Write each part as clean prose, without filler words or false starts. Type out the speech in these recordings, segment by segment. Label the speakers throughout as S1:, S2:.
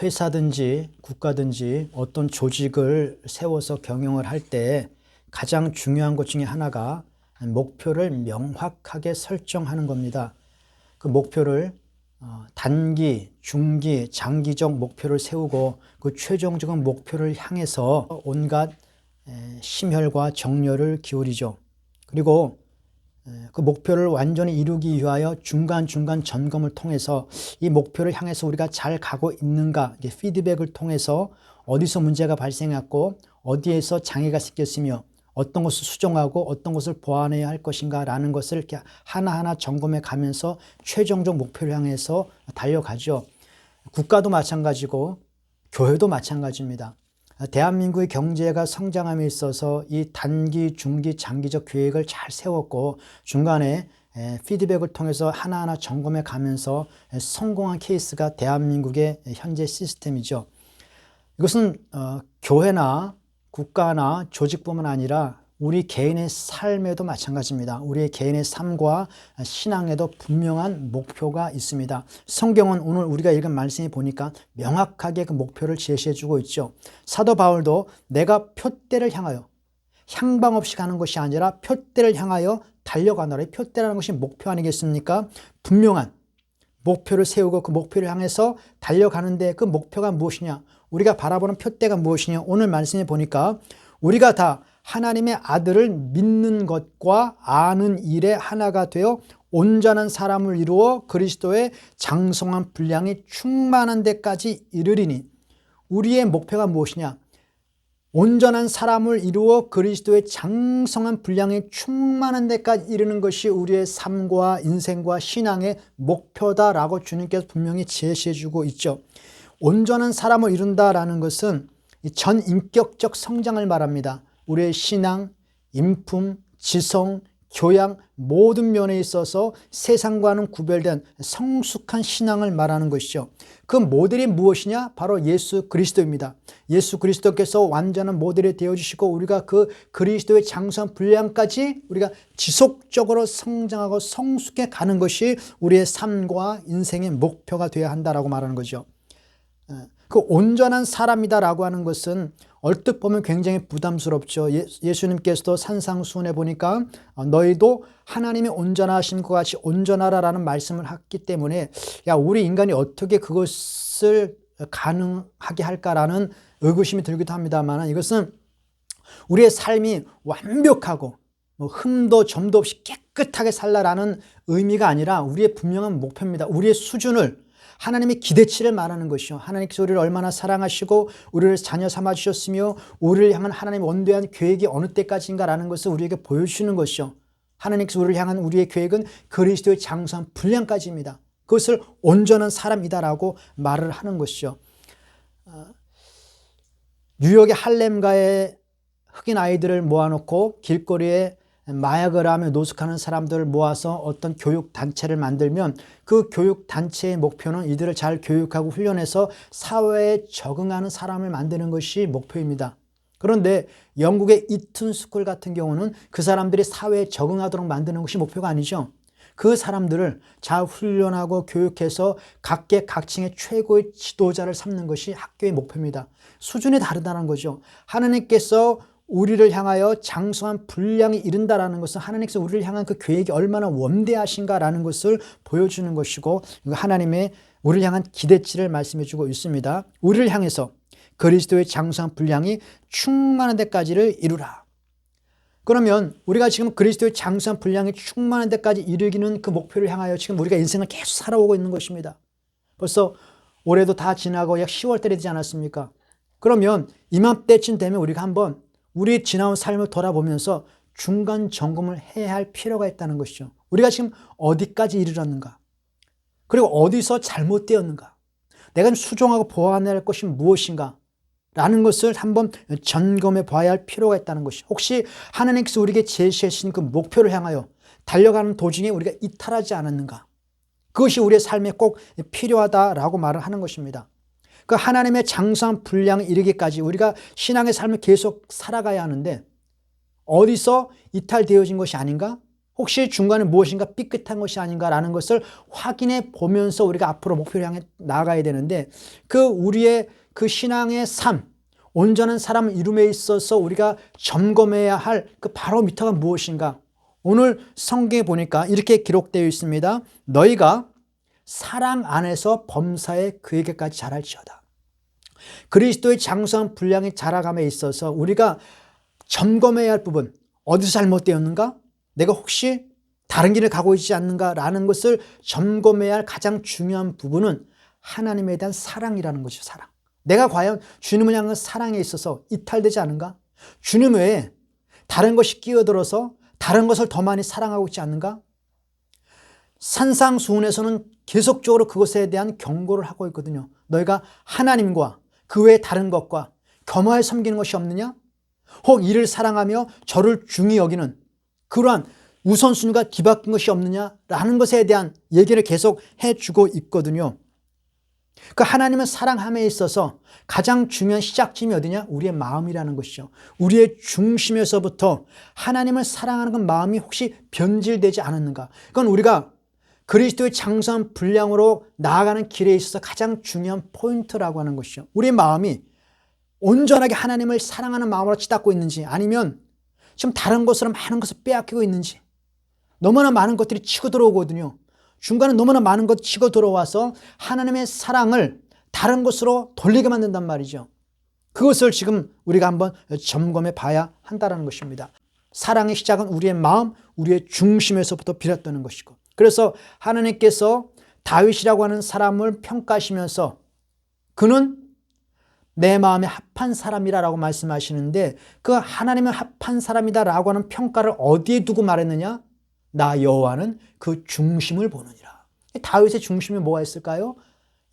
S1: 회사든지 국가든지 어떤 조직을 세워서 경영을 할 때 가장 중요한 것 중에 하나가 목표를 명확하게 설정하는 겁니다. 그 목표를 단기, 중기, 장기적 목표를 세우고 그 최종적인 목표를 향해서 온갖 심혈과 정열을 기울이죠. 그리고 그 목표를 완전히 이루기 위하여 중간중간 점검을 통해서 이 목표를 향해서 우리가 잘 가고 있는가, 피드백을 통해서 어디서 문제가 발생했고 어디에서 장애가 생겼으며 어떤 것을 수정하고 어떤 것을 보완해야 할 것인가 라는 것을 이렇게 하나하나 점검해 가면서 최종적 목표를 향해서 달려가죠. 국가도 마찬가지고 교회도 마찬가지입니다. 대한민국의 경제가 성장함에 있어서 이 단기, 중기, 장기적 계획을 잘 세웠고 중간에 피드백을 통해서 하나하나 점검해 가면서 성공한 케이스가 대한민국의 현재 시스템이죠. 이것은 교회나 국가나 조직뿐만 아니라 우리 개인의 삶에도 마찬가지입니다. 우리의 개인의 삶과 신앙에도 분명한 목표가 있습니다. 성경은 오늘 우리가 읽은 말씀에 보니까 명확하게 그 목표를 제시해 주고 있죠. 사도 바울도 내가 표대를 향하여 향방 없이 가는 것이 아니라 표대를 향하여 달려가노라. 표대라는 것이 목표 아니겠습니까? 분명한 목표를 세우고 그 목표를 향해서 달려가는데 그 목표가 무엇이냐? 우리가 바라보는 표대가 무엇이냐? 오늘 말씀에 보니까 우리가 다 하나님의 아들을 믿는 것과 아는 일에 하나가 되어 온전한 사람을 이루어 그리스도의 장성한 분량이 충만한 데까지 이르리니, 우리의 목표가 무엇이냐? 온전한 사람을 이루어 그리스도의 장성한 분량이 충만한 데까지 이르는 것이 우리의 삶과 인생과 신앙의 목표다라고 주님께서 분명히 제시해 주고 있죠. 온전한 사람을 이룬다라는 것은 전인격적 성장을 말합니다. 우리의 신앙, 인품, 지성, 교양 모든 면에 있어서 세상과는 구별된 성숙한 신앙을 말하는 것이죠. 그 모델이 무엇이냐? 바로 예수 그리스도입니다. 예수 그리스도께서 완전한 모델이 되어주시고 우리가 그 그리스도의 장성한 분량까지 우리가 지속적으로 성장하고 성숙해 가는 것이 우리의 삶과 인생의 목표가 되어야 한다라고 말하는 거죠. 그 온전한 사람이다라고 하는 것은 얼뜻 보면 굉장히 부담스럽죠. 예수님께서도 산상수훈에 보니까 너희도 하나님의 온전하신 것 같이 온전하라라는 말씀을 했기 때문에 우리 인간이 어떻게 그것을 가능하게 할까라는 의구심이 들기도 합니다만, 이것은 우리의 삶이 완벽하고 흠도 점도 없이 깨끗하게 살라라는 의미가 아니라 우리의 분명한 목표입니다. 우리의 수준을, 하나님의 기대치를 말하는 것이요. 하나님께서 우리를 얼마나 사랑하시고 우리를 자녀 삼아 주셨으며 우리를 향한 하나님의 원대한 계획이 어느 때까지인가라는 것을 우리에게 보여주시는 것이요. 하나님께서 우리를 향한 우리의 계획은 그리스도의 장성한 분량까지입니다. 그것을 온전한 사람이다라고 말을 하는 것이죠. 뉴욕의 할렘가의 흑인 아이들을 모아놓고 길거리에 마약을 하며 노숙하는 사람들을 모아서 어떤 교육단체를 만들면 그 교육단체의 목표는 이들을 잘 교육하고 훈련해서 사회에 적응하는 사람을 만드는 것이 목표입니다. 그런데 영국의 이튼 스쿨 같은 경우는 그 사람들이 사회에 적응하도록 만드는 것이 목표가 아니죠. 그 사람들을 잘 훈련하고 교육해서 각계각층의 최고의 지도자를 삼는 것이 학교의 목표입니다. 수준이 다르다는 거죠. 하나님께서 우리를 향하여 장성한 분량이 이른다라는 것은 하나님께서 우리를 향한 그 계획이 얼마나 원대하신가라는 것을 보여주는 것이고, 하나님의 우리를 향한 기대치를 말씀해 주고 있습니다. 우리를 향해서 그리스도의 장성한 분량이 충만한 데까지를 이루라. 그러면 우리가 지금 그리스도의 장성한 분량이 충만한 데까지 이르기는 그 목표를 향하여 지금 우리가 인생을 계속 살아오고 있는 것입니다. 벌써 올해도 다 지나고 약 10월 달이 되지 않았습니까? 그러면 이맘때쯤 되면 우리가 한번 우리 지나온 삶을 돌아보면서 중간 점검을 해야 할 필요가 있다는 것이죠. 우리가 지금 어디까지 이르렀는가? 그리고 어디서 잘못되었는가? 내가 수정하고 보완해야 할 것이 무엇인가? 라는 것을 한번 점검해 봐야 할 필요가 있다는 것이, 혹시 하나님께서 우리에게 제시하신 그 목표를 향하여 달려가는 도중에 우리가 이탈하지 않았는가? 그것이 우리의 삶에 꼭 필요하다라고 말을 하는 것입니다. 그 하나님의 장성한 분량에 이르기까지 우리가 신앙의 삶을 계속 살아가야 하는데 어디서 이탈되어진 것이 아닌가? 혹시 중간에 무엇인가 삐끗한 것이 아닌가라는 것을 확인해 보면서 우리가 앞으로 목표를 향해 나아가야 되는데, 우리의 신앙의 삶, 온전한 사람 이룸에 있어서 우리가 점검해야 할 바로 미터가 무엇인가? 오늘 성경에 보니까 이렇게 기록되어 있습니다. 너희가 사랑 안에서 범사에 그에게까지 자랄지어다. 그리스도의 장성한 분량이 자라감에 있어서 우리가 점검해야 할 부분, 어디서 잘못되었는가? 내가 혹시 다른 길을 가고 있지 않는가라는 것을 점검해야 할 가장 중요한 부분은 하나님에 대한 사랑이라는 것이죠. 사랑. 내가 과연 주님을 향한 사랑에 있어서 이탈되지 않은가? 주님 외에 다른 것이 끼어들어서 다른 것을 더 많이 사랑하고 있지 않는가? 산상수훈에서는 계속적으로 그것에 대한 경고를 하고 있거든요. 너희가 하나님과 그 외에 다른 것과 겸하여 섬기는 것이 없느냐? 혹 이를 사랑하며 저를 중히 여기는 그러한 우선순위가 뒤바뀐 것이 없느냐라는 것에 대한 얘기를 계속 해주고 있거든요. 하나님을 사랑함에 있어서 가장 중요한 시작점이 어디냐? 우리의 마음이라는 것이죠. 우리의 중심에서부터 하나님을 사랑하는 그 마음이 혹시 변질되지 않았는가? 그건 우리가 그리스도의 장성한 분량으로 나아가는 길에 있어서 가장 중요한 포인트라고 하는 것이죠. 우리의 마음이 온전하게 하나님을 사랑하는 마음으로 치닫고 있는지, 아니면 지금 다른 것으로 많은 것을 빼앗기고 있는지. 너무나 많은 것들이 치고 들어오거든요. 중간에 너무나 많은 것 치고 들어와서 하나님의 사랑을 다른 것으로 돌리게 만든단 말이죠. 그것을 지금 우리가 한번 점검해 봐야 한다는 것입니다. 사랑의 시작은 우리의 마음, 우리의 중심에서부터 비롯되는 것이고, 그래서 하나님께서 다윗이라고 하는 사람을 평가하시면서 그는 내 마음에 합한 사람이라고 말씀하시는데, 그 하나님의 합한 사람이다라고 하는 평가를 어디에 두고 말했느냐? 나 여호와는 그 중심을 보느니라. 다윗의 중심에 뭐가 있을까요?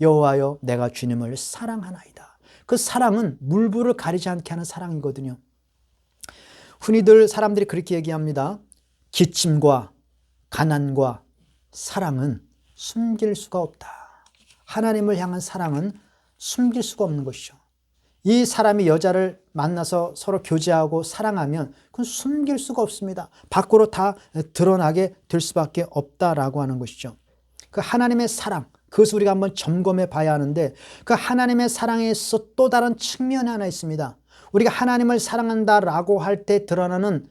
S1: 여호와여 내가 주님을 사랑하나이다. 그 사랑은 물불을 가리지 않게 하는 사랑이거든요. 흔히들 사람들이 그렇게 얘기합니다. 기침과 가난과 사랑은 숨길 수가 없다. 하나님을 향한 사랑은 숨길 수가 없는 것이죠. 이 사람이 여자를 만나서 서로 교제하고 사랑하면 그건 숨길 수가 없습니다. 밖으로 다 드러나게 될 수밖에 없다라고 하는 것이죠. 그 하나님의 사랑, 그것을 우리가 한번 점검해 봐야 하는데, 그 하나님의 사랑에 있어 또 다른 측면이 하나 있습니다. 우리가 하나님을 사랑한다라고 할 때 드러나는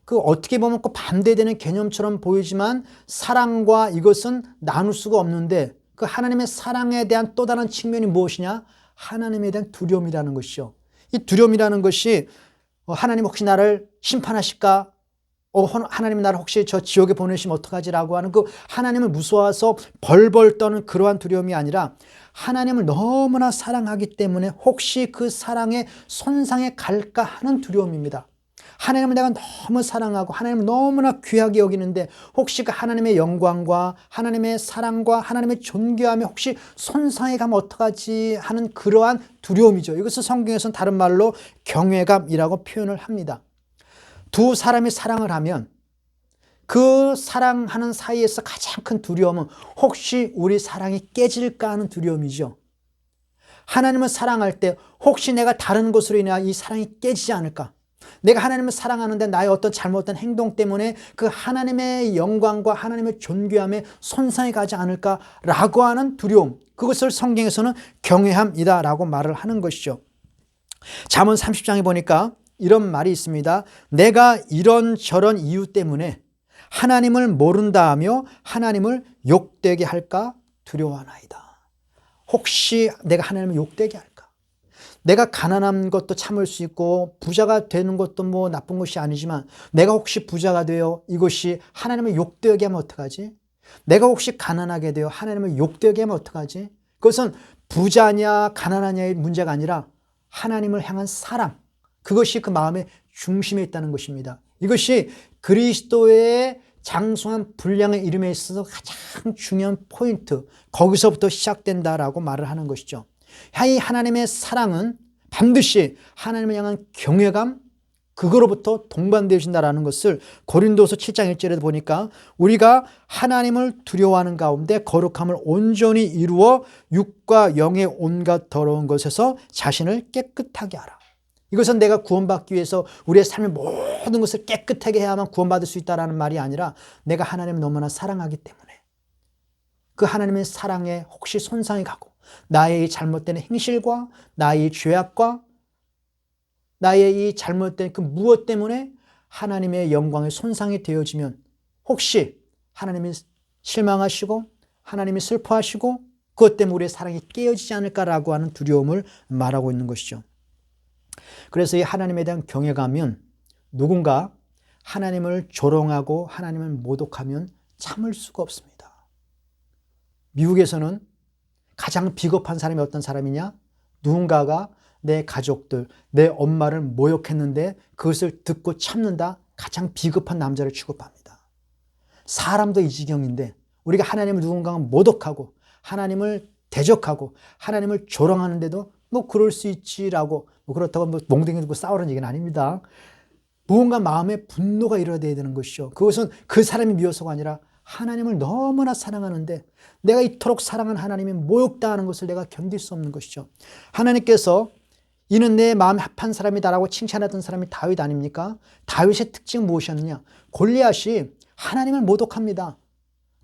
S1: 어떻게 보면 반대되는 개념처럼 보이지만 사랑과 이것은 나눌 수가 없는데, 그 하나님의 사랑에 대한 또 다른 측면이 무엇이냐? 하나님에 대한 두려움이라는 것이죠. 이 두려움이라는 것이 하나님 혹시 나를 심판하실까? 하나님 나를 혹시 저 지옥에 보내시면 어떡하지라고 하는 그 하나님을 무서워서 벌벌 떠는 그러한 두려움이 아니라, 하나님을 너무나 사랑하기 때문에 혹시 그 사랑에 손상해 갈까 하는 두려움입니다. 하나님을 내가 너무 사랑하고 하나님을 너무나 귀하게 여기는데 혹시 그 하나님의 영광과 하나님의 사랑과 하나님의 존귀함에 혹시 손상해 가면 어떡하지 하는 그러한 두려움이죠. 이것을 성경에서는 다른 말로 경외감이라고 표현을 합니다. 두 사람이 사랑을 하면 그 사랑하는 사이에서 가장 큰 두려움은 혹시 우리 사랑이 깨질까 하는 두려움이죠. 하나님을 사랑할 때 혹시 내가 다른 것으로 인해 이 사랑이 깨지지 않을까? 내가 하나님을 사랑하는데 나의 어떤 잘못된 행동 때문에 그 하나님의 영광과 하나님의 존귀함에 손상이 가지 않을까라고 하는 두려움, 그것을 성경에서는 경외함이다라고 말을 하는 것이죠. 잠언 30장에 보니까 이런 말이 있습니다. 내가 이런저런 이유 때문에 하나님을 모른다 하며 하나님을 욕되게 할까 두려워하나이다. 혹시 내가 하나님을 욕되게 할까? 내가 가난한 것도 참을 수 있고 부자가 되는 것도 뭐 나쁜 것이 아니지만, 내가 혹시 부자가 되어 이것이 하나님을 욕되게 하면 어떡하지? 내가 혹시 가난하게 되어 하나님을 욕되게 하면 어떡하지? 그것은 부자냐 가난하냐의 문제가 아니라 하나님을 향한 사랑, 그것이 그 마음의 중심에 있다는 것입니다. 이것이 그리스도의 장성한 분량의 이름에 있어서 가장 중요한 포인트, 거기서부터 시작된다라고 말을 하는 것이죠. 이 하나님의 사랑은 반드시 하나님을 향한 경외감, 그거로부터 동반되어진다는 것을 고린도서 7장 1절에 보니까, 우리가 하나님을 두려워하는 가운데 거룩함을 온전히 이루어 육과 영의 온갖 더러운 것에서 자신을 깨끗하게 하라. 이것은 내가 구원받기 위해서 우리의 삶의 모든 것을 깨끗하게 해야만 구원받을 수 있다는 말이 아니라 내가 하나님을 너무나 사랑하기 때문에 그 하나님의 사랑에 혹시 손상이 가고 나의 이 잘못된 행실과 나의 죄악과 나의 이 잘못된 그 무엇 때문에 하나님의 영광에 손상이 되어지면 혹시 하나님이 실망하시고 하나님이 슬퍼하시고 그것 때문에 우리의 사랑이 깨어지지 않을까라고 하는 두려움을 말하고 있는 것이죠. 그래서 이 하나님에 대한 경외감은 누군가 하나님을 조롱하고 하나님을 모독하면 참을 수가 없습니다. 미국에서는 가장 비겁한 사람이 어떤 사람이냐? 누군가가 내 가족들, 내 엄마를 모욕했는데 그것을 듣고 참는다? 가장 비겁한 남자를 취급합니다. 사람도 이 지경인데 우리가 하나님을 누군가가 모독하고 하나님을 대적하고 하나님을 조롱하는데도 뭐 그럴 수 있지라고 그렇다고 뭐 몽둥이 들고 싸우는 얘기는 아닙니다. 무언가 마음에 분노가 일어나야 되는 것이죠. 그것은 그 사람이 미워서가 아니라 하나님을 너무나 사랑하는데 내가 이토록 사랑한 하나님이 모욕당하는 것을 내가 견딜 수 없는 것이죠. 하나님께서 이는 내 마음에 합한 사람이다라고 칭찬하던 사람이 다윗 아닙니까? 다윗의 특징은 무엇이었느냐? 골리앗이 하나님을 모독합니다.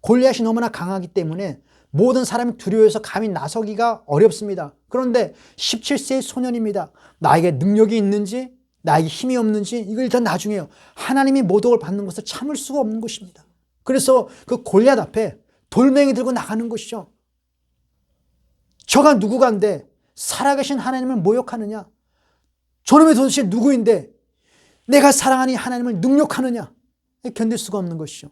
S1: 골리앗이 너무나 강하기 때문에 모든 사람이 두려워해서 감히 나서기가 어렵습니다. 그런데 17세의 소년입니다. 나에게 능력이 있는지 나에게 힘이 없는지 이걸 일단 나중에요. 하나님이 모독을 받는 것을 참을 수가 없는 것입니다. 그래서 그 골리앗 앞에 돌멩이 들고 나가는 것이죠. 저가 누구간데 살아계신 하나님을 모욕하느냐? 저놈의 도대체 누구인데 내가 사랑하는 하나님을 능욕하느냐? 견딜 수가 없는 것이죠.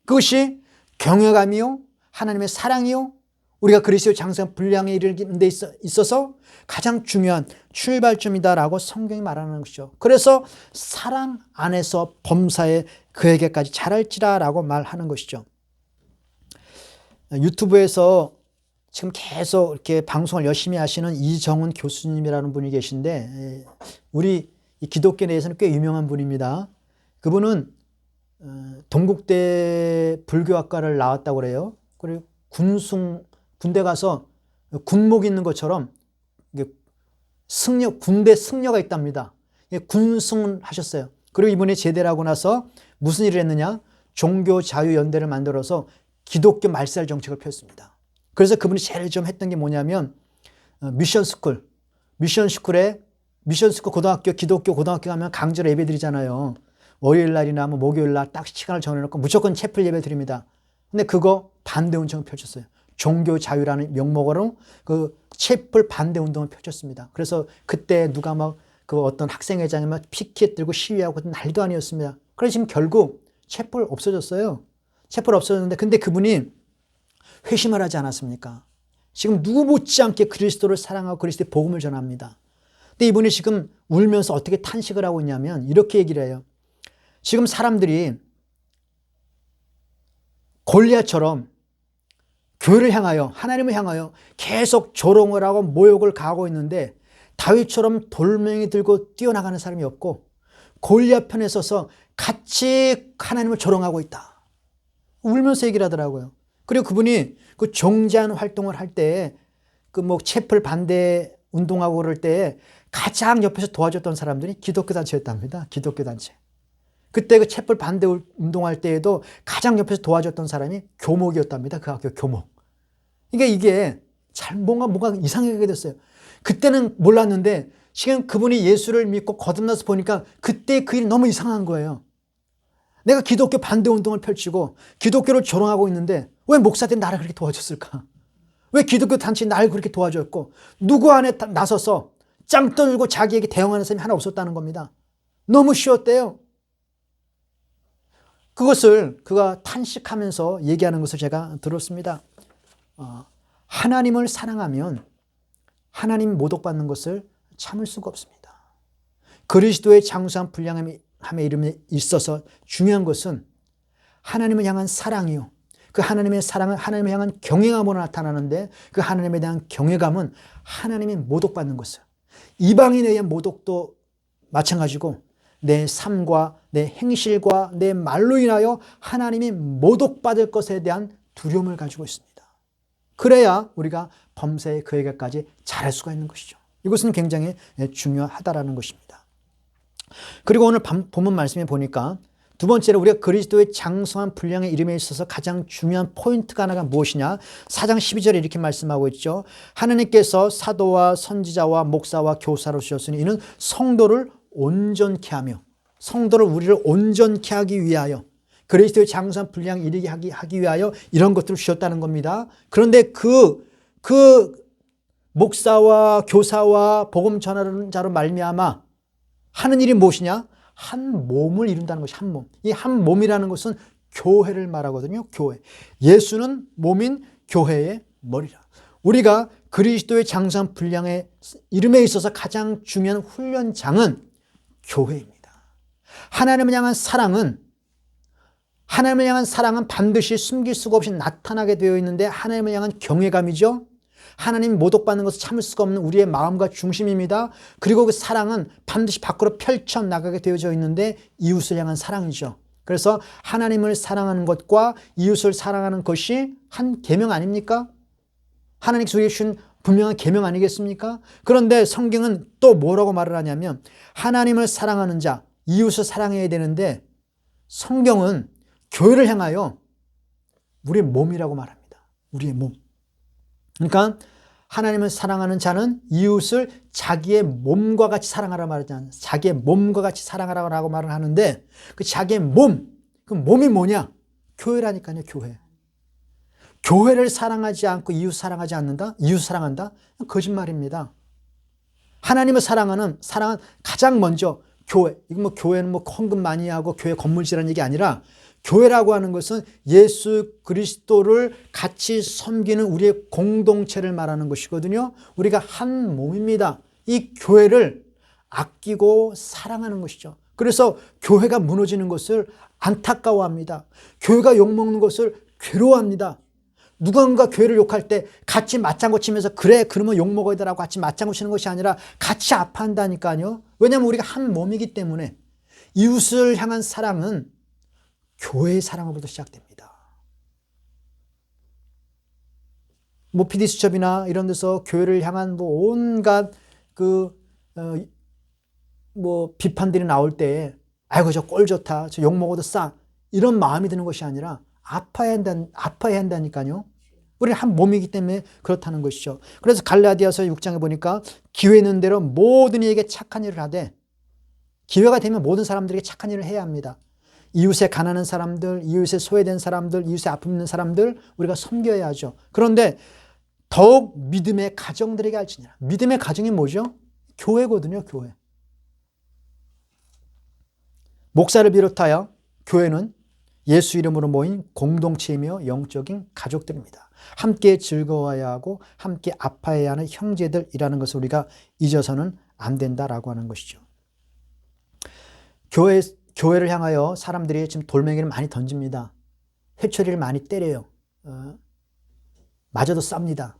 S1: 그것이 경외감이요 하나님의 사랑이요 우리가 그리스도의 장성한 분량에 이르는 데 있어서 가장 중요한 출발점이다라고 성경이 말하는 것이죠. 그래서 사랑 안에서 범사에 그에게까지 자랄지라라고 말하는 것이죠. 유튜브에서 지금 계속 이렇게 방송을 열심히 하시는 이정훈 교수님이라는 분이 계신데 우리 기독교 내에서는 꽤 유명한 분입니다. 그분은 동국대 불교학과를 나왔다고 그래요. 그리고 군대 가서 군복 있는 것처럼 군대 승려가 있답니다. 군승을 하셨어요. 그리고 이번에 제대를 하고 나서 무슨 일을 했느냐? 종교자유연대를 만들어서 기독교 말살 정책을 폈습니다. 그래서 그분이 제일 좀 했던 게 뭐냐면 미션스쿨 고등학교, 기독교 고등학교 가면 강제로 예배 드리잖아요. 월요일 날이나 뭐 목요일 날 딱 시간을 정해놓고 무조건 채플 예배 드립니다. 근데 그거 반대 운동을 펼쳤어요. 종교 자유라는 명목으로 그 채플 반대 운동을 펼쳤습니다. 그래서 그때 누가 막 그 어떤 학생회장이 막 피켓 들고 시위하고 난리도 아니었습니다. 그래서 지금 결국 채플 없어졌어요. 채플 없어졌는데 근데 그분이 회심을 하지 않았습니까? 지금 누구 못지않게 그리스도를 사랑하고 그리스도의 복음을 전합니다. 근데 이분이 지금 울면서 어떻게 탄식을 하고 있냐면 이렇게 얘기를 해요. 지금 사람들이 골리앗처럼 교회를 향하여 하나님을 향하여 계속 조롱을 하고 모욕을 가하고 있는데 다윗처럼 돌멩이 들고 뛰어나가는 사람이 없고 골리앗 편에 서서 같이 하나님을 조롱하고 있다. 울면서 얘기를 하더라고요. 그리고 그분이 그 종전 활동을 할 때 그 뭐 채플 반대 운동하고 그럴 때 가장 옆에서 도와줬던 사람들이 기독교 단체였답니다. 기독교 단체. 그때 그 채플 반대 운동할 때에도 가장 옆에서 도와줬던 사람이 교목이었답니다. 그 학교 교목. 그러니까 이게 잘 뭔가 이상하게 됐어요. 그때는 몰랐는데 지금 그분이 예수를 믿고 거듭나서 보니까 그때 그 일이 너무 이상한 거예요. 내가 기독교 반대 운동을 펼치고 기독교를 조롱하고 있는데 왜 목사들이 나를 그렇게 도와줬을까? 왜 기독교 단체에 나를 그렇게 도와줬고 누구 안에 나서서 짱 떠들고 자기에게 대응하는 사람이 하나 없었다는 겁니다. 너무 쉬웠대요. 그것을 그가 탄식하면서 얘기하는 것을 제가 들었습니다. 하나님을 사랑하면 하나님 모독받는 것을 참을 수가 없습니다. 그리스도의 장수한 분량함에 이름에 있어서 중요한 것은 하나님을 향한 사랑이요. 그 하나님의 사랑은 하나님을 향한 경외감으로 나타나는데 그 하나님에 대한 경외감은 하나님이 모독받는 것을. 이방인에 의한 모독도 마찬가지고 내 삶과 내 행실과 내 말로 인하여 하나님이 모독받을 것에 대한 두려움을 가지고 있습니다. 그래야 우리가 범사에 그에게까지 잘할 수가 있는 것이죠. 이것은 굉장히 중요하다라는 것입니다. 그리고 오늘 본문 말씀에 보니까 두 번째로 우리가 그리스도의 장성한 분량의 이름에 있어서 가장 중요한 포인트가 하나가 무엇이냐? 4장 12절에 이렇게 말씀하고 있죠. 하나님께서 사도와 선지자와 목사와 교사로 주셨으니 이는 성도를 온전케 하며, 성도를 우리를 온전케 하기 위하여, 그리스도의 장성한 분량에 이르게 하기 위하여 이런 것들을 주셨다는 겁니다. 그런데 그 목사와 교사와 복음 전하는 자로 말미암아 하는 일이 무엇이냐? 한 몸을 이룬다는 것이 한 몸. 이 한 몸이라는 것은 교회를 말하거든요. 교회. 예수는 몸인 교회의 머리라. 우리가 그리스도의 장성한 분량의 이름에 있어서 가장 중요한 훈련장은 교회입니다. 하나님을 향한 사랑은 반드시 숨길 수가 없이 나타나게 되어 있는데 하나님을 향한 경외감이죠. 하나님 모독받는 것을 참을 수가 없는 우리의 마음과 중심입니다. 그리고 그 사랑은 반드시 밖으로 펼쳐나가게 되어져 있는데 이웃을 향한 사랑이죠. 그래서 하나님을 사랑하는 것과 이웃을 사랑하는 것이 한 계명 아닙니까? 하나님께서 우리에게 주신 분명한 계명 아니겠습니까? 그런데 성경은 또 뭐라고 말을 하냐면 하나님을 사랑하는 자, 이웃을 사랑해야 되는데 성경은 교회를 향하여 우리의 몸이라고 말합니다. 우리의 몸. 그러니까 하나님을 사랑하는 자는 이웃을 자기의 몸과 같이 사랑하라 말하잖아요. 자기의 몸과 같이 사랑하라고 말을 하는데 그 자기의 몸, 그 몸이 뭐냐? 교회라니까요. 교회. 교회를 사랑하지 않고 이웃 사랑하지 않는다? 이웃 사랑한다? 거짓말입니다. 하나님을 사랑은 가장 먼저 교회. 이거 교회는 헌금 많이 하고 교회 건물지라는 얘기 아니라 교회라고 하는 것은 예수 그리스도를 같이 섬기는 우리의 공동체를 말하는 것이거든요. 우리가 한 몸입니다. 이 교회를 아끼고 사랑하는 것이죠. 그래서 교회가 무너지는 것을 안타까워합니다. 교회가 욕먹는 것을 괴로워합니다. 누군가 교회를 욕할 때 같이 맞장구 치면서 그래 그러면 욕먹어야 되라고 같이 맞장구 치는 것이 아니라 같이 아파한다니까요. 왜냐하면 우리가 한 몸이기 때문에 이웃을 향한 사랑은 교회의 사랑으로부터 시작됩니다. PD수첩이나 이런 데서 교회를 향한 온갖 비판들이 나올 때 아이고 저 꼴 좋다, 저 욕 먹어도 싸 이런 마음이 드는 것이 아니라 아파야 한다니까요. 우리는 한 몸이기 때문에 그렇다는 것이죠. 그래서 갈라디아서 6장에 보니까 기회 있는 대로 모든 이에게 착한 일을 하되 기회가 되면 모든 사람들에게 착한 일을 해야 합니다. 이웃에 가난한 사람들, 이웃에 소외된 사람들, 이웃에 아픔 있는 사람들 우리가 섬겨야 하죠. 그런데 더욱 믿음의 가정들에게 할지니라. 믿음의 가정이 뭐죠? 교회거든요. 교회. 목사를 비롯하여 교회는 예수 이름으로 모인 공동체이며 영적인 가족들입니다. 함께 즐거워해야 하고 함께 아파해야 하는 형제들이라는 것을 우리가 잊어서는 안 된다라고 하는 것이죠. 교회를 향하여 사람들이 지금 돌멩이를 많이 던집니다. 회초리를 많이 때려요. 맞아도 쌉니다.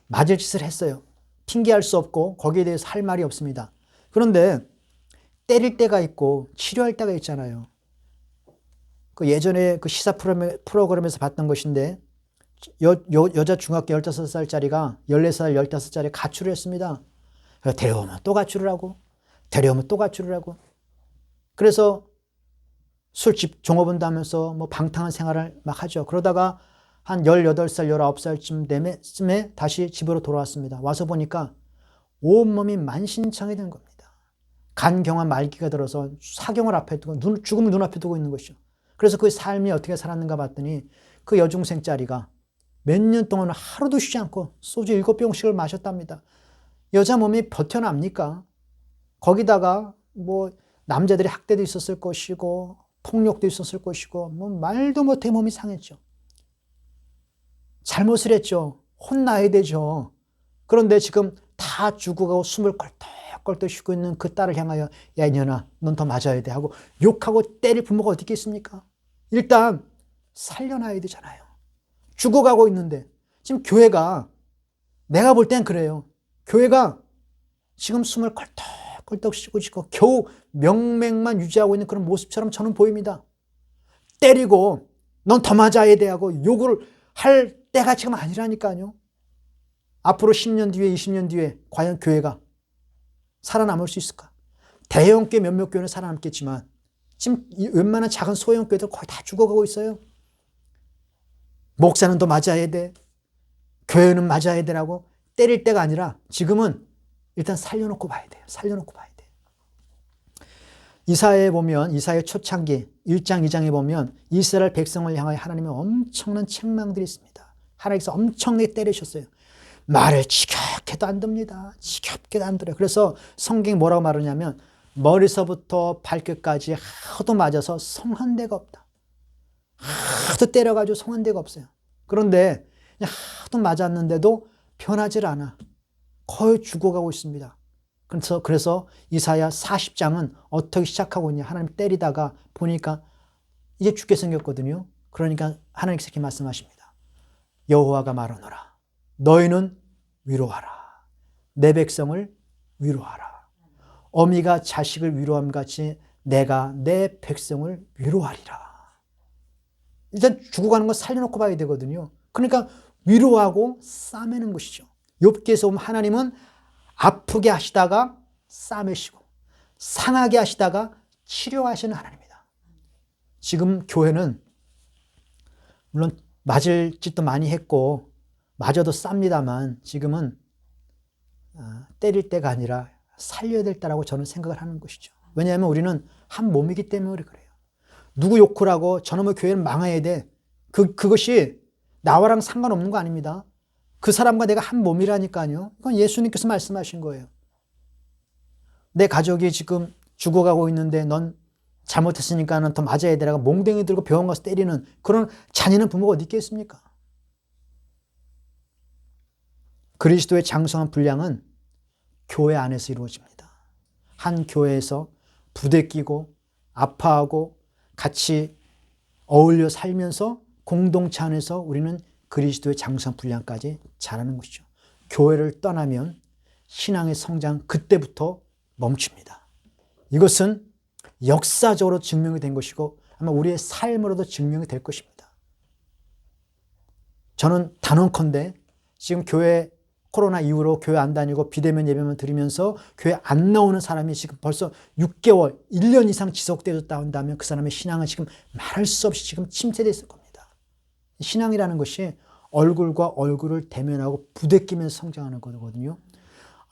S1: 맞을 짓을 했어요. 핑계할 수 없고 거기에 대해서 할 말이 없습니다. 그런데 때릴 때가 있고 치료할 때가 있잖아요. 예전에 시사 프로그램에서 봤던 것인데 여자 중학교 15살짜리가 14살, 15살짜리 가출을 했습니다. 데려오면 또 가출을 하고 데려오면 또 가출을 하고 그래서 술집 종업원도 하면서 방탕한 생활을 막 하죠. 그러다가 한 18살, 19살쯤에 다시 집으로 돌아왔습니다. 와서 보니까 온몸이 만신창이 된 겁니다. 간경화 말기가 들어서 사경을 앞에 두고 죽음을 눈앞에 두고 있는 것이죠. 그래서 그 삶이 어떻게 살았는가 봤더니 그 여중생짜리가 몇 년 동안 하루도 쉬지 않고 소주 7병씩을 마셨답니다. 여자 몸이 버텨납니까? 거기다가 남자들이 학대도 있었을 것이고 폭력도 있었을 것이고 말도 못해 몸이 상했죠. 잘못을 했죠. 혼나야 되죠. 그런데 지금 다 죽어가고 숨을 껄떡껄떡 쉬고 있는 그 딸을 향하여 야 이년아 넌 더 맞아야 돼 하고 욕하고 때릴 부모가 어디 있겠습니까? 일단 살려놔야 되잖아요. 죽어가고 있는데 지금 교회가 내가 볼 땐 그래요. 교회가 지금 숨을 껄떡껄떡 쉬고 겨우 명맥만 유지하고 있는 그런 모습처럼 저는 보입니다. 때리고 넌 더 맞아야 돼 하고 욕을 할 때가 지금 아니라니까요. 앞으로 10년 뒤에 20년 뒤에 과연 교회가 살아남을 수 있을까? 대형 교회 몇몇 교회는 살아남겠지만 지금 웬만한 작은 소형 교회들 거의 다 죽어가고 있어요. 목사는 더 맞아야 돼. 교회는 맞아야 되라고 때릴 때가 아니라 지금은 일단 살려놓고 봐야 돼요. 살려놓고 봐야 돼요. 이사야에 보면 이사야 초창기 1장 2장에 보면 이스라엘 백성을 향하여 하나님의 엄청난 책망들이 있습니다. 하나님께서 엄청나게 때리셨어요. 말을 지겹게도 안 듣습니다. 지겹게도 안 들어요. 그래서 성경이 뭐라고 말하냐면 머리서부터 발끝까지 하도 맞아서 성한 데가 없다. 하도 때려가지고 성한 데가 없어요. 그런데 하도 맞았는데도 변하질 않아. 거의 죽어가고 있습니다. 그래서 이사야 40장은 어떻게 시작하고 있냐. 하나님 때리다가 보니까 이제 죽게 생겼거든요. 그러니까 하나님께서 이렇게 말씀하십니다. 여호와가 말하노라. 너희는 위로하라. 내 백성을 위로하라. 어미가 자식을 위로함 같이 내가 내 백성을 위로하리라. 일단 죽어가는 건 살려놓고 봐야 되거든요. 그러니까 위로하고 싸매는 것이죠. 욥기에서 보면 하나님은 아프게 하시다가 싸매시고 상하게 하시다가 치료하시는 하나님이다. 지금 교회는 물론 맞을 짓도 많이 했고 맞아도 쌉니다만 지금은 때릴 때가 아니라 살려야 될 때라고 저는 생각을 하는 것이죠. 왜냐하면 우리는 한 몸이기 때문에 그래요. 누구 욕을 하고 저놈의 교회는 망해야 돼. 그것이 나와랑 상관없는 거 아닙니다. 그 사람과 내가 한 몸이라니까요. 그건 예수님께서 말씀하신 거예요. 내 가족이 지금 죽어가고 있는데 넌 잘못했으니까는 더 맞아야 되라고 몽댕이 들고 병원 가서 때리는 그런 잔인한 부모가 어디 있겠습니까? 그리스도의 장성한 분량은 교회 안에서 이루어집니다. 한 교회에서 부대끼고 아파하고 같이 어울려 살면서 공동체 안에서 우리는 그리스도의 장성한 분량까지 자라는 것이죠. 교회를 떠나면 신앙의 성장 그때부터 멈춥니다. 이것은 역사적으로 증명이 된 것이고 아마 우리의 삶으로도 증명이 될 것입니다. 저는 단언컨대 지금 교회 코로나 이후로 교회 안 다니고 비대면 예배만 드리면서 교회 안 나오는 사람이 지금 벌써 6개월, 1년 이상 지속되었다 한다면 그 사람의 신앙은 지금 말할 수 없이 지금 침체되어 있을 겁니다. 신앙이라는 것이 얼굴과 얼굴을 대면하고 부대끼면서 성장하는 거거든요.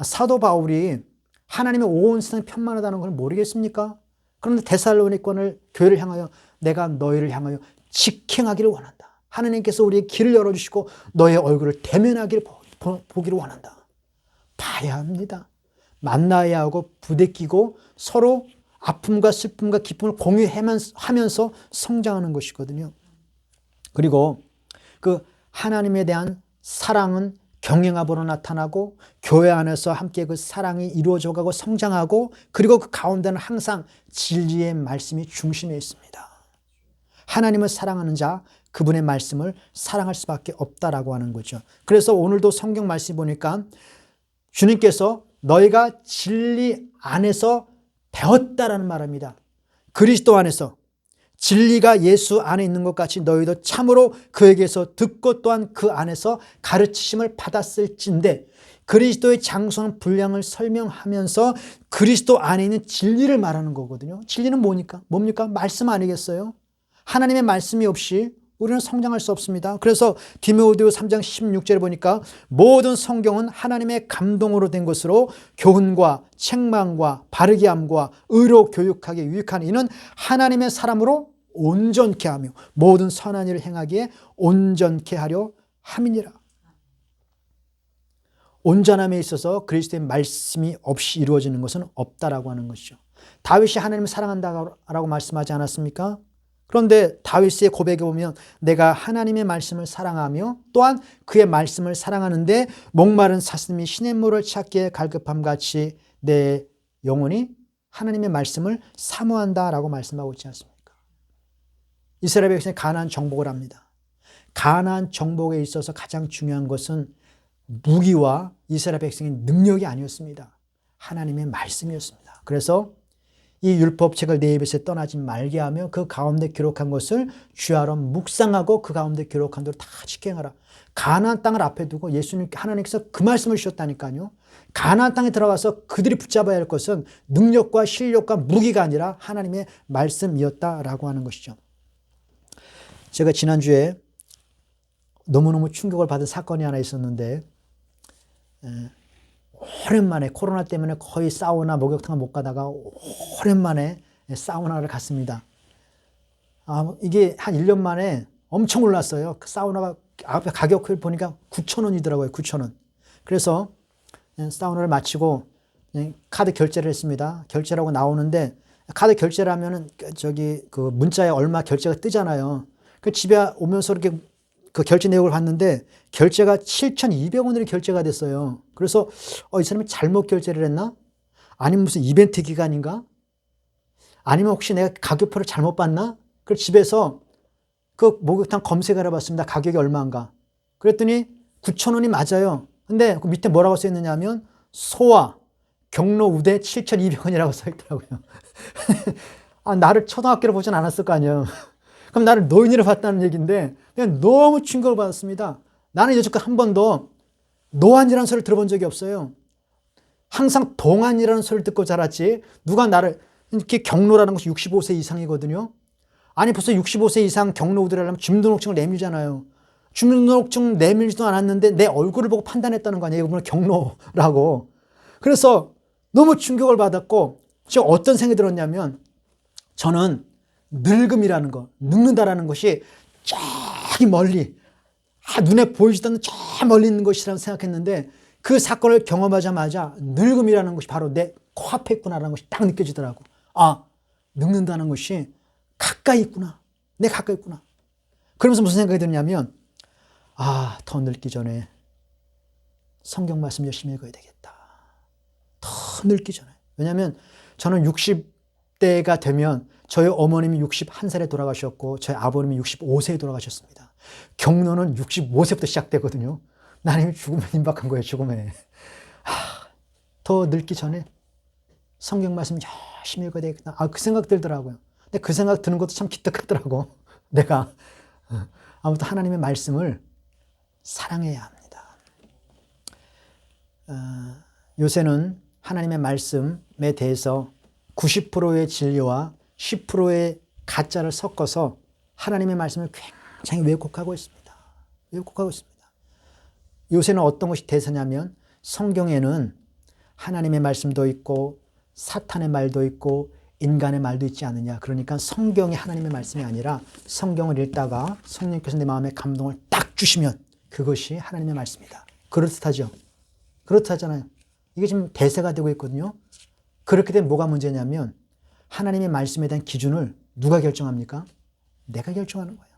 S1: 사도 바울이 하나님의 온 세상이 편만하다는 걸 모르겠습니까? 그런데 데살로니가를 교회를 향하여 내가 너희를 향하여 직행하기를 원한다. 하나님께서 우리의 길을 열어주시고 너의 얼굴을 대면하기를 보기를 원한다. 봐야 합니다. 만나야 하고 부대끼고 서로 아픔과 슬픔과 기쁨을 공유하면서 성장하는 것이거든요. 그리고 그 하나님에 대한 사랑은 경영합으로 나타나고 교회 안에서 함께 그 사랑이 이루어져 가고 성장하고 그리고 그 가운데는 항상 진리의 말씀이 중심에 있습니다. 하나님을 사랑하는 자 그분의 말씀을 사랑할 수밖에 없다라고 하는 거죠. 그래서 오늘도 성경 말씀 보니까 주님께서 너희가 진리 안에서 배웠다라는 말입니다. 그리스도 안에서 진리가 예수 안에 있는 것 같이 너희도 참으로 그에게서 듣고 또한 그 안에서 가르치심을 받았을진데 그리스도의 장성한 분량을 설명하면서 그리스도 안에 있는 진리를 말하는 거거든요. 진리는 뭡니까? 말씀 아니겠어요? 하나님의 말씀이 없이 우리는 성장할 수 없습니다. 그래서 디모데후서 3장 16절에 보니까 모든 성경은 하나님의 감동으로 된 것으로 교훈과 책망과 바르게 함과 의로 교육하게 유익하니 이는 하나님의 사람으로 온전케 하며 모든 선한 일을 행하기에 온전케 하려 함이니라. 온전함에 있어서 그리스도의 말씀이 없이 이루어지는 것은 없다라고 하는 것이죠. 다윗이 하나님을 사랑한다라고 말씀하지 않았습니까? 그런데 다윗의 고백에 보면 내가 하나님의 말씀을 사랑하며 또한 그의 말씀을 사랑하는데 목마른 사슴이 시냇물을 찾기에 갈급함 같이 내 영혼이 하나님의 말씀을 사모한다라고 말씀하고 있지 않습니까? 이스라엘 백성이 가나안 정복을 합니다. 가나안 정복에 있어서 가장 중요한 것은 무기와 이스라엘 백성의 능력이 아니었습니다. 하나님의 말씀이었습니다. 그래서 이 율법책을 내 입에서 떠나지 말게 하며 그 가운데 기록한 것을 주야로 묵상하고 그 가운데 기록한 대로 다 지켜 행하라. 가나안 땅을 앞에 두고 예수님 하나님께서 그 말씀을 주셨다니까요. 가나안 땅에 들어가서 그들이 붙잡아야 할 것은 능력과 실력과 무기가 아니라 하나님의 말씀이었다라고 하는 것이죠. 제가 지난주에 너무너무 충격을 받은 사건이 하나 있었는데, 오랜만에 코로나 때문에 거의 사우나, 목욕탕을 못 가다가 오랜만에 사우나를 갔습니다. 이게 한 1년 만에 엄청 올랐어요. 그 사우나가 앞에 가격을 보니까 9,000원이더라고요. 9,000원. 그래서 사우나를 마치고 카드 결제를 했습니다. 결제를 하고 나오는데, 카드 결제를 하면은 그 문자에 얼마 결제가 뜨잖아요. 그 집에 오면서 이렇게 그 결제 내역을 봤는데 결제가 7,200원으로 결제가 됐어요. 그래서 이 사람이 잘못 결제를 했나? 아니면 무슨 이벤트 기간인가? 아니면 혹시 내가 가격표를 잘못 봤나? 그래서 집에서 그 목욕탕 검색을 해봤습니다. 가격이 얼마인가? 그랬더니 9,000원이 맞아요. 근데 그 밑에 뭐라고 써 있느냐 하면 소아 경로 우대 7,200원이라고 써 있더라고요. 나를 초등학교로 보진 않았을 거 아니에요. 그럼 나를 노인으로 봤다는 얘기인데 그냥 너무 충격을 받았습니다. 나는 여태까지 한 번도 노안이라는 소리를 들어본 적이 없어요. 항상 동안이라는 소리를 듣고 자랐지 누가 나를 이렇게 경로라는 것이 65세 이상이거든요. 아니 벌써 65세 이상 경로 우대를 하려면 주민등록증을 내밀잖아요. 주민등록증 내밀지도 않았는데 내 얼굴을 보고 판단했다는 거 아니에요. 이분은 경로라고. 그래서 너무 충격을 받았고 지금 어떤 생각이 들었냐면 저는 늙음이라는 거, 늙는다라는 것이 저기 멀리 눈에 보이지도 않는 저 멀리 있는 것이라고 생각했는데 그 사건을 경험하자마자 늙음이라는 것이 바로 내 코앞에 있구나라는 것이 딱 느껴지더라고. 늙는다는 것이 가까이 있구나. 내 가까이 있구나. 그러면서 무슨 생각이 드냐면 더 늙기 전에 성경 말씀 열심히 읽어야 되겠다. 더 늙기 전에. 왜냐하면 저는 60대가 되면 저희 어머님이 61살에 돌아가셨고 저희 아버님이 65세에 돌아가셨습니다. 경로는 65세부터 시작되거든요. 나는 죽음에 임박한 거예요. 죽음에. 더 늙기 전에 성경 말씀 열심히 읽어야 되겠다. 그 생각 들더라고요. 근데 그 생각 드는 것도 참 기특하더라고. 내가 아무튼 하나님의 말씀을 사랑해야 합니다. 요새는 하나님의 말씀에 대해서 90%의 진리와 10%의 가짜를 섞어서 하나님의 말씀을 굉장히 왜곡하고 있습니다. 왜곡하고 있습니다. 요새는 어떤 것이 대세냐면 성경에는 하나님의 말씀도 있고 사탄의 말도 있고 인간의 말도 있지 않느냐. 그러니까 성경이 하나님의 말씀이 아니라 성경을 읽다가 성령께서 내 마음에 감동을 딱 주시면 그것이 하나님의 말씀이다. 그렇듯하죠. 그렇다잖아요. 이게 지금 대세가 되고 있거든요. 그렇게 되면 뭐가 문제냐면 하나님의 말씀에 대한 기준을 누가 결정합니까? 내가 결정하는 거예요.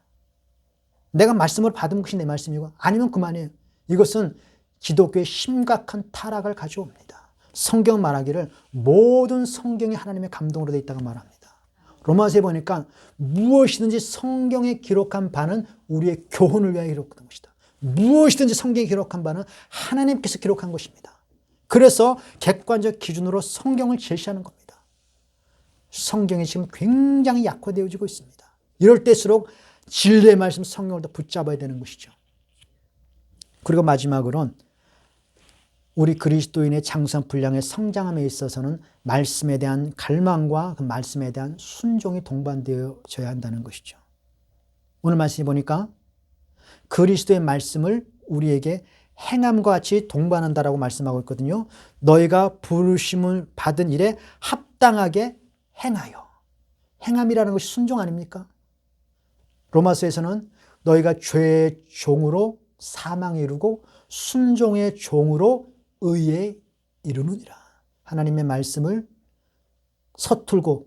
S1: 내가 말씀을 받은 것이 내 말씀이고 아니면 그만이에요. 이것은 기독교의 심각한 타락을 가져옵니다. 성경 말하기를 모든 성경이 하나님의 감동으로 되어 있다고 말합니다. 로마서에 보니까 무엇이든지 성경에 기록한 바는 우리의 교훈을 위하여 기록한 것이다. 무엇이든지 성경에 기록한 바는 하나님께서 기록한 것입니다. 그래서 객관적 기준으로 성경을 제시하는 겁니다. 성경이 지금 굉장히 약화되어지고 있습니다. 이럴 때일수록 진리의 말씀 성경을 더 붙잡아야 되는 것이죠. 그리고 마지막으로는 우리 그리스도인의 장성 분량의 성장함에 있어서는 말씀에 대한 갈망과 그 말씀에 대한 순종이 동반되어져야 한다는 것이죠. 오늘 말씀해 보니까 그리스도의 말씀을 우리에게 행함과 같이 동반한다라고 말씀하고 있거든요. 너희가 부르심을 받은 일에 합당하게 행하여. 행함이라는 것이 순종 아닙니까? 로마서에서는 너희가 죄의 종으로 사망에 이르고 순종의 종으로 의에 이르느니라. 하나님의 말씀을 서툴고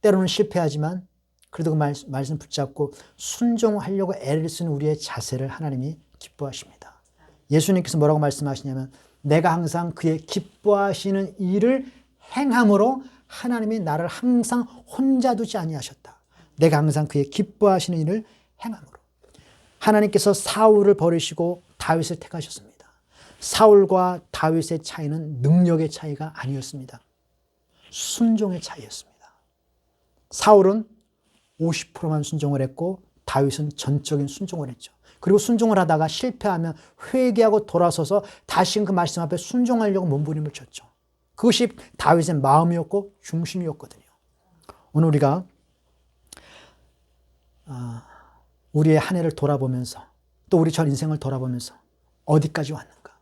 S1: 때로는 실패하지만 그래도 그 말씀 붙잡고 순종하려고 애를 쓰는 우리의 자세를 하나님이 기뻐하십니다. 예수님께서 뭐라고 말씀하시냐면 내가 항상 그의 기뻐하시는 일을 행함으로 하나님이 나를 항상 혼자 두지 아니하셨다. 내가 항상 그의 기뻐하시는 일을 행함으로. 하나님께서 사울을 버리시고 다윗을 택하셨습니다. 사울과 다윗의 차이는 능력의 차이가 아니었습니다. 순종의 차이였습니다. 사울은 50%만 순종을 했고 다윗은 전적인 순종을 했죠. 그리고 순종을 하다가 실패하면 회개하고 돌아서서 다시금 그 말씀 앞에 순종하려고 몸부림을 쳤죠. 그것이 다윗의 마음이었고 중심이었거든요. 오늘 우리가 우리의 한 해를 돌아보면서 또 우리 전 인생을 돌아보면서 어디까지 왔는가?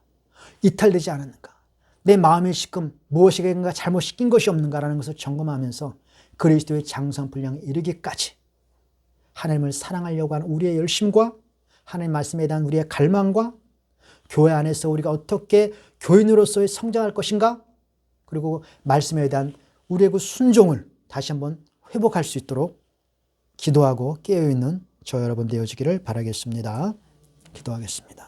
S1: 이탈되지 않았는가? 내 마음이 지금 무엇인가 잘못 시킨 것이 없는가라는 것을 점검하면서 그리스도의 장성 분량에 이르기까지 하나님을 사랑하려고 하는 우리의 열심과 하나님 말씀에 대한 우리의 갈망과 교회 안에서 우리가 어떻게 교인으로서의 성장할 것인가, 그리고 말씀에 대한 우리의 그 순종을 다시 한번 회복할 수 있도록 기도하고 깨어있는 저 여러분 되어지기를 바라겠습니다. 기도하겠습니다.